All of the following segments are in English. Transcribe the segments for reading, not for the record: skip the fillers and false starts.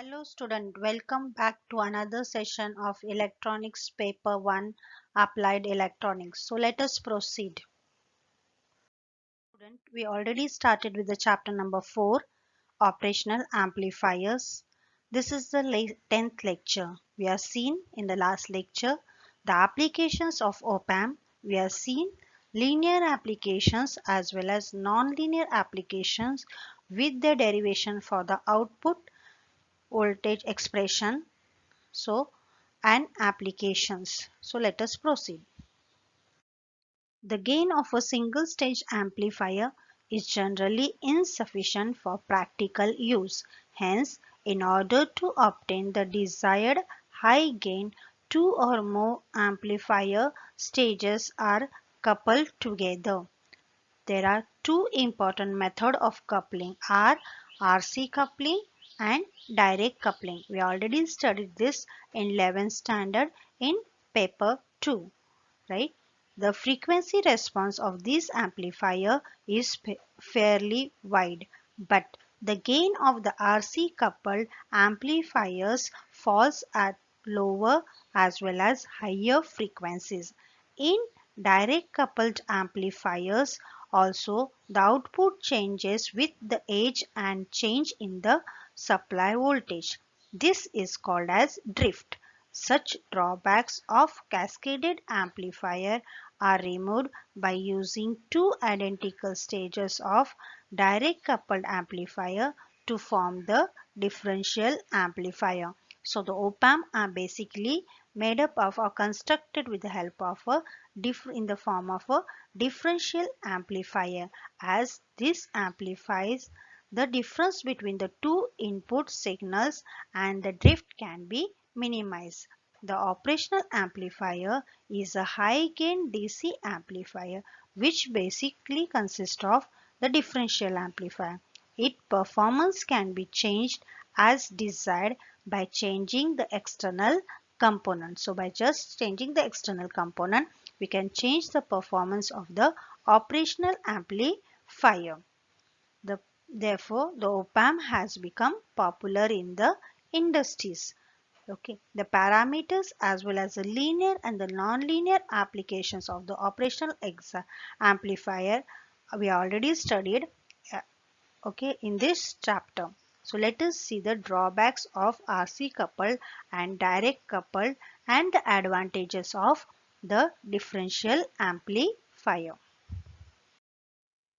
Hello student, welcome back to another session of Electronics Paper 1 Applied Electronics. So let us proceed. Student, we already started with the chapter number 4, Operational Amplifiers. This is the 10th lecture. We have seen in the last lecture the applications of op-amp. We have seen linear applications as well as non-linear applications with the derivation for the output voltage expression and applications. So let us proceed. The gain of a single stage amplifier is generally insufficient for practical use. Hence, in order to obtain the desired high gain, two or more amplifier stages are coupled together. There are two important methods of coupling are RC coupling and direct coupling. We already studied this in 11th standard in paper 2, right? The frequency response of this amplifier is fairly wide, but the gain of the RC coupled amplifiers falls at lower as well as higher frequencies. In direct coupled amplifiers also the output changes with the age and change in the supply voltage. This is called as drift. Such drawbacks of cascaded amplifier are removed by using two identical stages of direct coupled amplifier to form the differential amplifier. So the op-amp are basically made up of or constructed with the help of a in the form of a differential amplifier, as this amplifies the difference between the two input signals and the drift can be minimized. The operational amplifier is a high gain DC amplifier which basically consists of the differential amplifier. Its performance can be changed as desired by changing the external component. So by just changing the external component, we can change the performance of the operational amplifier. Therefore, the op-amp has become popular in the industries. Okay, the parameters as well as the linear and the non-linear applications of the operational amplifier we already studied in this chapter. So let us see the drawbacks of RC coupled and direct coupled and the advantages of the differential amplifier.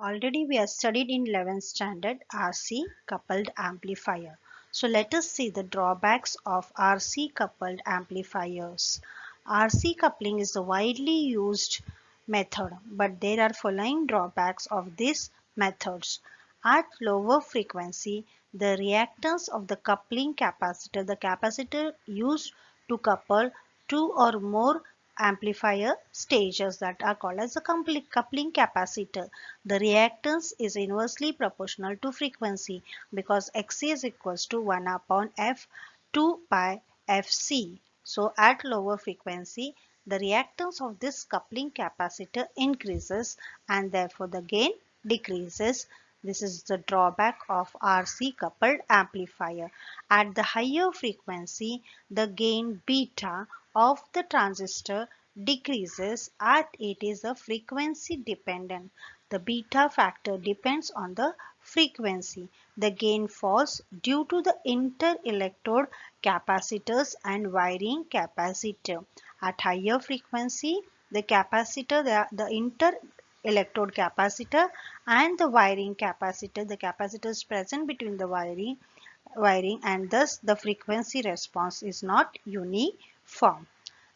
Already we have studied in 11th standard RC coupled amplifier. So let us see the drawbacks of RC coupled amplifiers. RC coupling is a widely used method, but there are following drawbacks of these methods. At lower frequency, the reactance of the coupling capacitor, the capacitor used to couple two or more amplifier stages that are called as a coupling capacitor. The reactance is inversely proportional to frequency because Xc is equals to 1 upon F 2 pi Fc. So at lower frequency, the reactance of this coupling capacitor increases and therefore the gain decreases. This is the drawback of RC coupled amplifier. At the higher frequency, the gain beta of the transistor decreases as it is a frequency dependent. The beta factor depends on the frequency. The gain falls due to the inter-electrode capacitors and wiring capacitor. At higher frequency, the capacitor, the inter-electrode capacitor and the wiring capacitor, the capacitors present between the wiring and thus the frequency response is not uniform.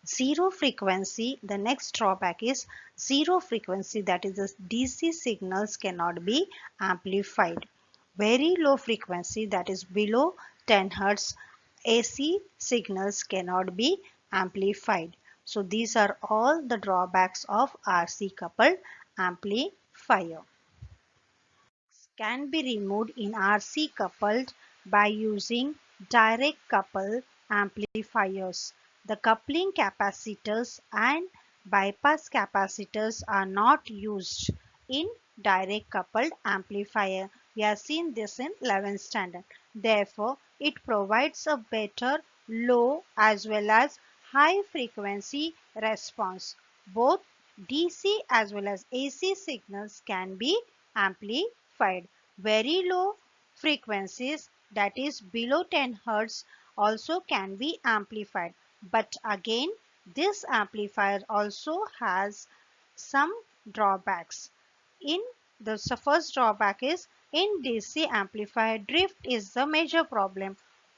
Zero frequency, the next drawback is zero frequency, that is the DC signals cannot be amplified. Very low frequency, that is below 10 Hz, AC signals cannot be amplified. So these are all the drawbacks of RC coupled amplifier. Can be removed in RC coupled by using direct coupled amplifiers. The coupling capacitors and bypass capacitors are not used in direct coupled amplifier. We have seen this in 11th standard. Therefore, it provides a better low as well as high frequency response. Both DC as well as AC signals can be amplified. Very low frequencies, that is below 10 Hz, also can be amplified. But again, this amplifier also has some drawbacks. In the first drawback is in DC amplifier, drift is the major problem.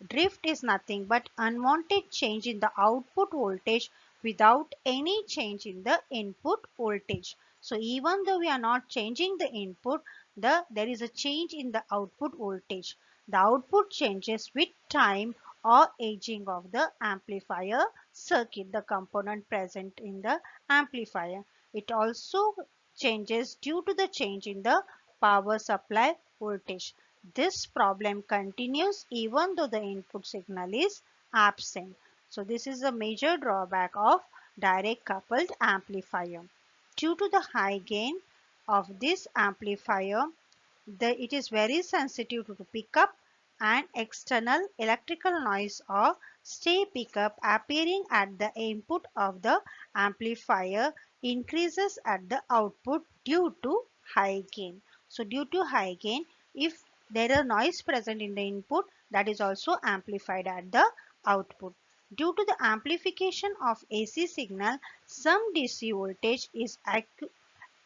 Drift is nothing but unwanted change in the output voltage without any change in the input voltage. So even though we are not changing the input, there is a change in the output voltage. The output changes with time or aging of the amplifier circuit, the component present in the amplifier. It also changes due to the change in the power supply voltage. This problem continues even though the input signal is absent. So this is a major drawback of direct coupled amplifier. Due to the high gain of this amplifier, it is very sensitive to pick up an external electrical noise or stay pickup appearing at the input of the amplifier increases at the output due to high gain. So due to high gain, if there is noise present in the input, that is also amplified at the output. Due to the amplification of AC signal, some DC voltage is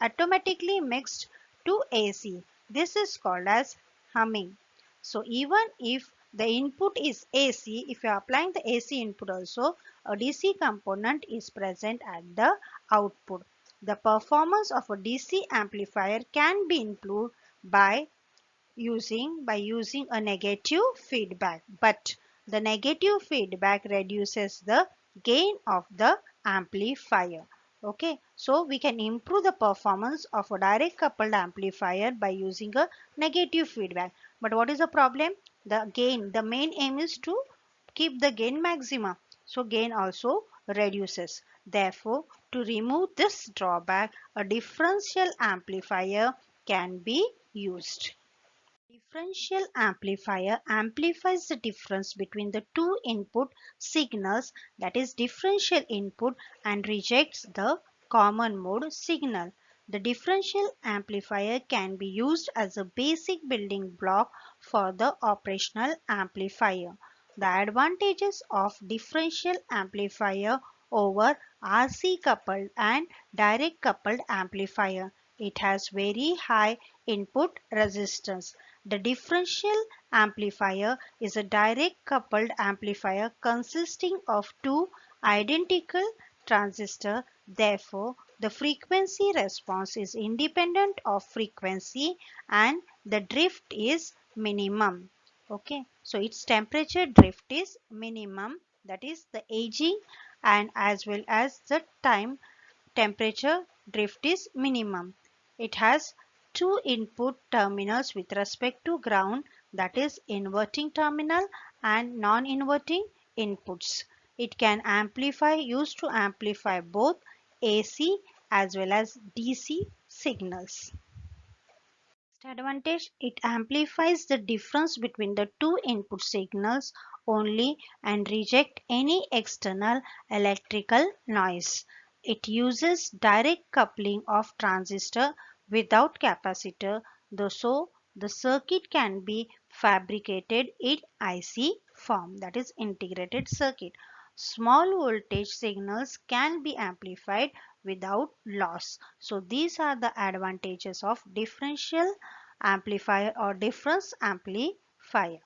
automatically mixed to AC. This is called as humming. So even if the input is AC, if you are applying the AC input also, a DC component is present at the output. The performance of a DC amplifier can be improved by using a negative feedback, but the negative feedback reduces the gain of the amplifier. Okay, so we can improve the performance of a direct coupled amplifier by using a negative feedback. But what is the problem? The main aim is to keep the gain maxima, so gain also reduces. Therefore, to remove this drawback, a differential amplifier can be used. Differential amplifier amplifies the difference between the two input signals, that is differential input, and rejects the common mode signal. The differential amplifier can be used as a basic building block for the operational amplifier. The advantages of differential amplifier over RC coupled and direct coupled amplifier. It has very high input resistance. The differential amplifier is a direct coupled amplifier consisting of two identical transistors. Therefore, the frequency response is independent of frequency and the drift is minimum. Okay, so its temperature drift is minimum, that is the aging, and as well as the time temperature drift is minimum. It has two input terminals with respect to ground, that is inverting terminal and non-inverting inputs. It can used to amplify both AC as well as DC signals. Advantage, it amplifies the difference between the two input signals only and reject any external electrical noise. It uses direct coupling of transistor without capacitor, so the circuit can be fabricated in IC form, that is integrated circuit. Small voltage signals can be amplified without loss. So these are the advantages of differential amplifier or difference amplifier.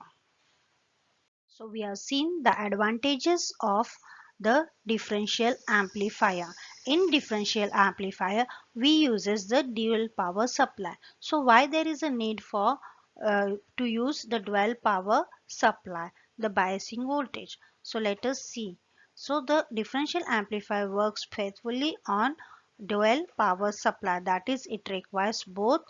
So we have seen the advantages of the differential amplifier. In differential amplifier, we uses the dual power supply. So why there is a need for to use the dual power supply, the biasing voltage? So let us see. So the differential amplifier works faithfully on dual power supply, that is it requires both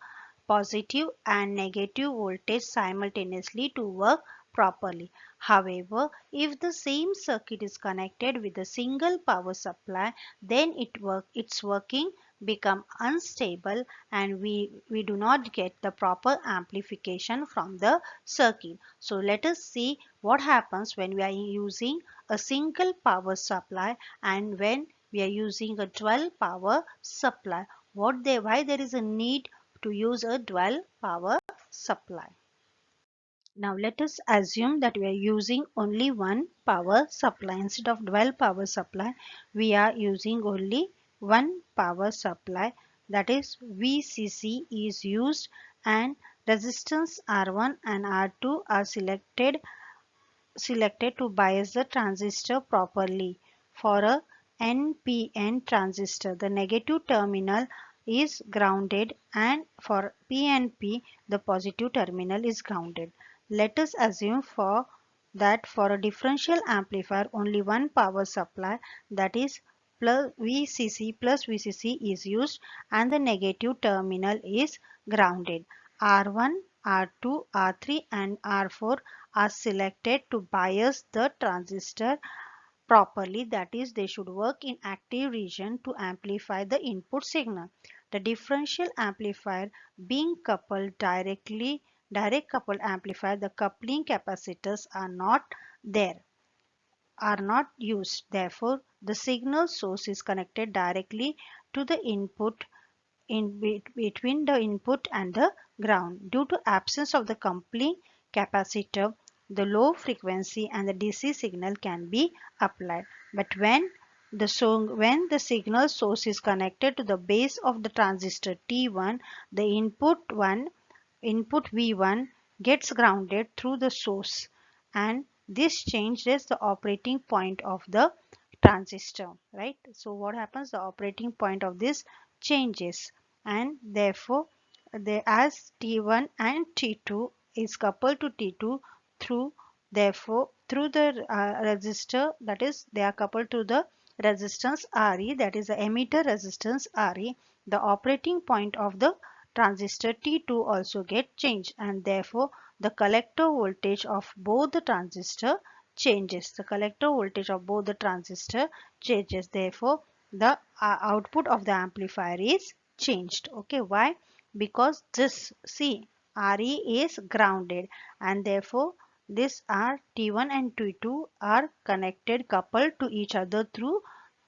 positive and negative voltage simultaneously to work properly. However, if the same circuit is connected with a single power supply, then its working become unstable and we do not get the proper amplification from the circuit. So let us see what happens when we are using a single power supply and when we are using a dual power supply. Why there is a need to use a dual power supply. Now let us assume that we are using only one power supply. Instead of dual power supply, we are using only one power supply, that is VCC is used, and resistance R1 and R2 are selected to bias the transistor properly. For a NPN transistor, the negative terminal is grounded, and for PNP, the positive terminal is grounded. Let us assume for a differential amplifier only one power supply, that is plus VCC is used and the negative terminal is grounded. R1, R2, R3 and R4 are selected to bias the transistor properly, that is they should work in active region to amplify the input signal. The differential amplifier being direct coupled amplifier, the coupling capacitors are not used. Therefore, the signal source is connected directly to the input between the input and the ground. Due to absence of the coupling capacitor, the low frequency and the DC signal can be applied. But when the signal source is connected to the base of the transistor T1, the input V1 gets grounded through the source, and this changes the operating point of the transistor, right? So what happens? The operating point of this changes, and therefore as T1 and T2 is coupled to T2 through through the resistor, that is they are coupled to the resistance Re, that is the emitter resistance Re, the operating point of the transistor T2 also get changed, and therefore the collector voltage of both the transistor changes. The collector voltage of both the transistor changes. Therefore, the output of the amplifier is changed. Okay, why? Because this see Re is grounded, and therefore this R T1 and T2 are connected coupled to each other through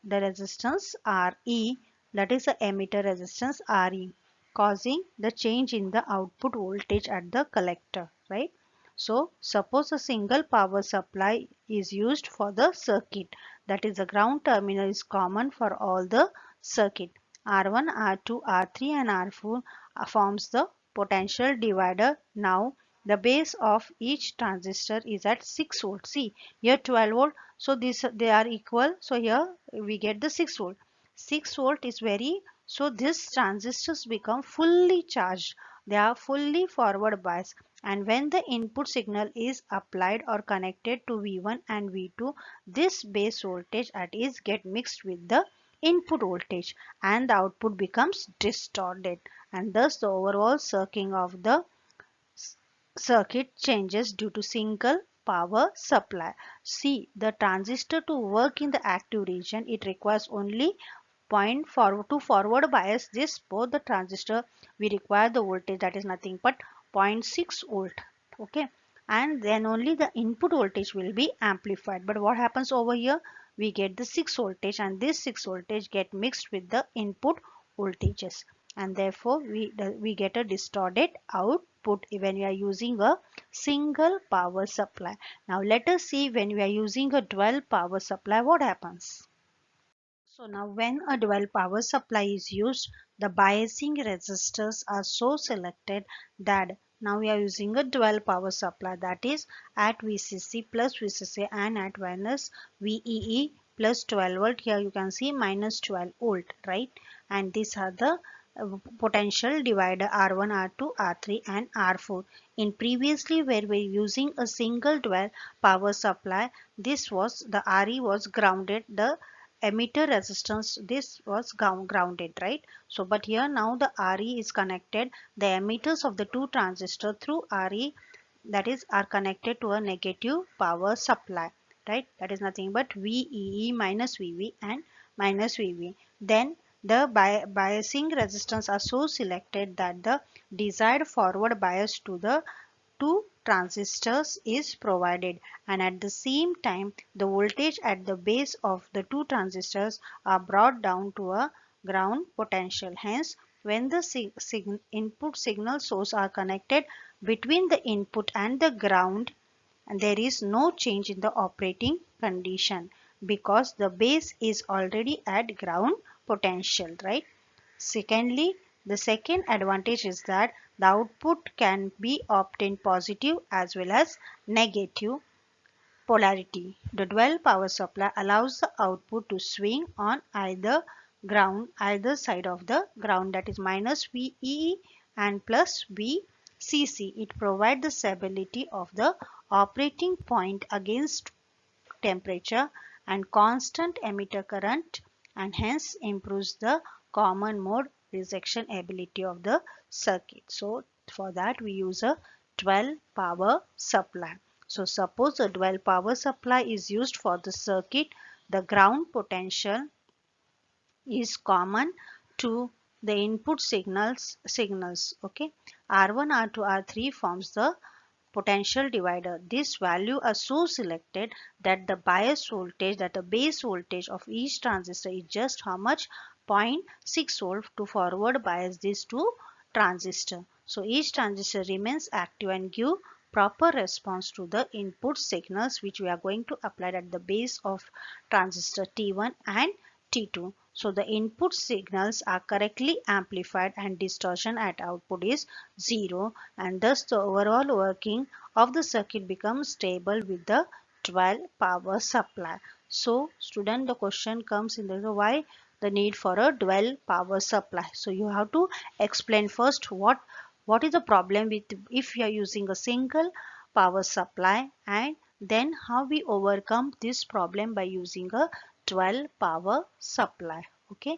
the resistance Re, that is the emitter resistance Re, causing the change in the output voltage at the collector, right? So suppose a single power supply is used for the circuit, that is the ground terminal is common for all the circuit. R1, R2, R3 and R4 forms the potential divider. Now the base of each transistor is at 6 volt. See here 12 volt, so this they are equal, so here we get the 6 volt. 6 volt is very, so these transistors become fully charged, they are fully forward biased, and when the input signal is applied or connected to V1 and V2, this base voltage at is get mixed with the input voltage and the output becomes distorted, and thus the overall circuit of the circuit changes due to single power supply. See, the transistor to work in the active region, it requires only point forward to forward bias this both the transistor, we require the voltage that is nothing but 0.6 volt. Okay, and then only the input voltage will be amplified. But what happens over here? We get the 6 voltage, and this 6 voltage get mixed with the input voltages, and therefore we get a distorted output when we are using a single power supply. Now let us see when we are using a dual power supply what happens. So now when a dual power supply is used, the biasing resistors are so selected that now we are using a dual power supply, that is at VCC plus VCC and at minus VEE plus 12 volt. Here you can see minus 12 volt, right? And these are the potential divider R1, R2, R3 and R4. In previously where we were using a single dual power supply, this was the Re was grounded, the emitter resistance this was grounded, right? So but here now the Re is connected, the emitters of the two transistors through Re, that is are connected to a negative power supply, right? That is nothing but VEE minus VV and minus VV. Then The biasing resistance are so selected that the desired forward bias to the two transistors is provided, and at the same time the voltage at the base of the two transistors are brought down to a ground potential. Hence, when the input signal source are connected between the input and the ground, and there is no change in the operating condition because the base is already at ground potential, right? Secondly, the second advantage is that the output can be obtained positive as well as negative polarity. The dual power supply allows the output to swing on either side of the ground, that is minus VEE and plus VCC. It provides the stability of the operating point against temperature and constant emitter current, and hence improves the common mode rejection ability of the circuit. So for that we use a 12 power supply. So suppose a 12 power supply is used for the circuit, the ground potential is common to the input signals. Okay, R1, R2, R3 forms the potential divider. This value are so selected that the bias voltage, that the base voltage of each transistor is just how much, 0.6 volt to forward bias these two transistor. So each transistor remains active and give proper response to the input signals which we are going to apply at the base of transistor T1 and T2. So the input signals are correctly amplified and distortion at output is 0, and thus the overall working of the circuit becomes stable with the 12 power supply. So student, the question comes in the why the need for a dual power supply. So you have to explain first what is the problem with if you are using a single power supply, and then how we overcome this problem by using a 12 power supply. Okay,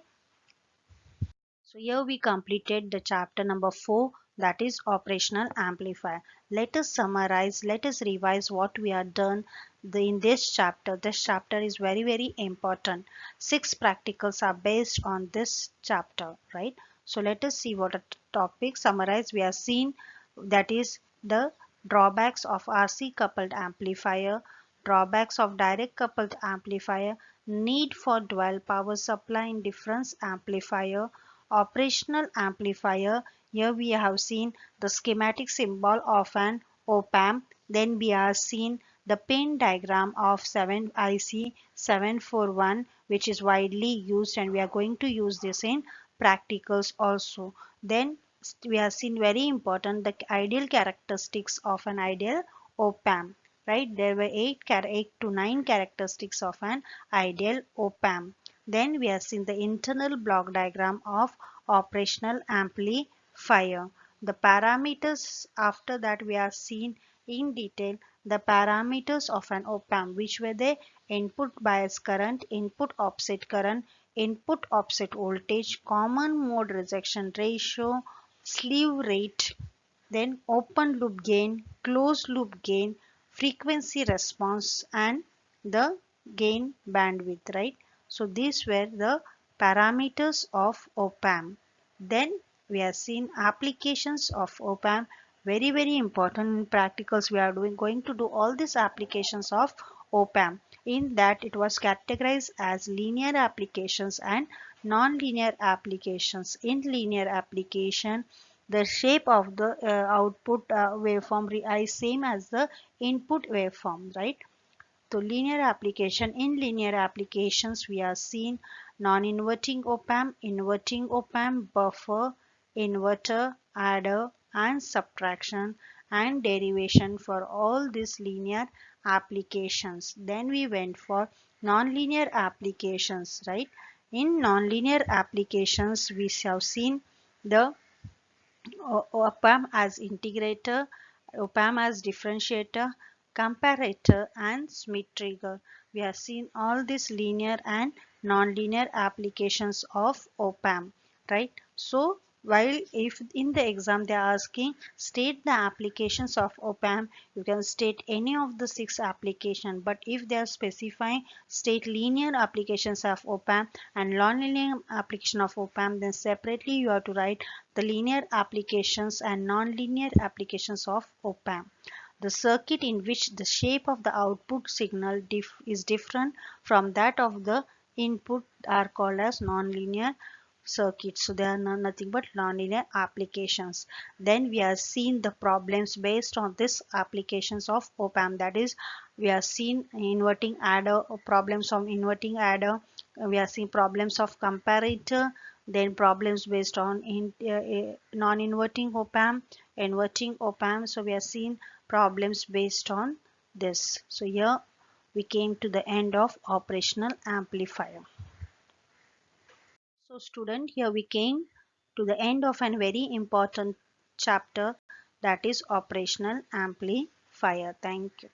so here we completed the chapter number 4, that is operational amplifier. Let us summarize, let us revise what we have done in this chapter. This chapter is very important. 6 practicals are based on this chapter, right? So let us see what a topic summarize we have seen, that is the drawbacks of RC coupled amplifier, drawbacks of direct coupled amplifier, need for dual power supply in difference amplifier, operational amplifier. Here we have seen the schematic symbol of an op-amp. Then we have seen the pin diagram of 7 IC 741, which is widely used, and we are going to use this in practicals also. Then we have seen very important the ideal characteristics of an ideal op-amp. Right, there were 8 to 9 characteristics of an ideal op-amp. Then we have seen the internal block diagram of operational amplifier. The parameters, after that we have seen in detail the parameters of an op-amp, which were the input bias current, input offset current, input offset voltage, common mode rejection ratio, slew rate, then open loop gain, closed loop gain, frequency response, and the gain bandwidth, right? So these were the parameters of op-amp. Then we have seen applications of op-amp, very important in practicals. We are going to do all these applications of op-amp. In that it was categorized as linear applications and non-linear applications. In linear application, the shape of the output waveform is same as the input waveform, right? So linear application, in linear applications we are seen non-inverting op-amp, inverting op-amp, buffer, inverter, adder, and subtraction and derivation for all these linear applications. Then we went for non-linear applications, right? In non-linear applications we have seen the op-amp as integrator, op-amp as differentiator, comparator, and Smith trigger. We have seen all these linear and non-linear applications of op-amp, right? So While if in the exam they are asking state the applications of op-amp, you can state any of the 6 application. But if they are specifying state linear applications of op-amp and non-linear application of op-amp, then separately you have to write the linear applications and non-linear applications of op-amp. The circuit in which the shape of the output signal is different from that of the input are called as nonlinear circuits. So they are nothing but nonlinear applications. Then we are seeing the problems based on this applications of op-amp. That is, we are seeing inverting adder, problems of inverting adder. We are seeing problems of comparator. Then problems based on non-inverting op-amp, inverting op-amp. So we are seeing problems based on this. So here we came to the end of operational amplifier. So student, here we came to the end of a very important chapter, that is operational amplifier. Thank you.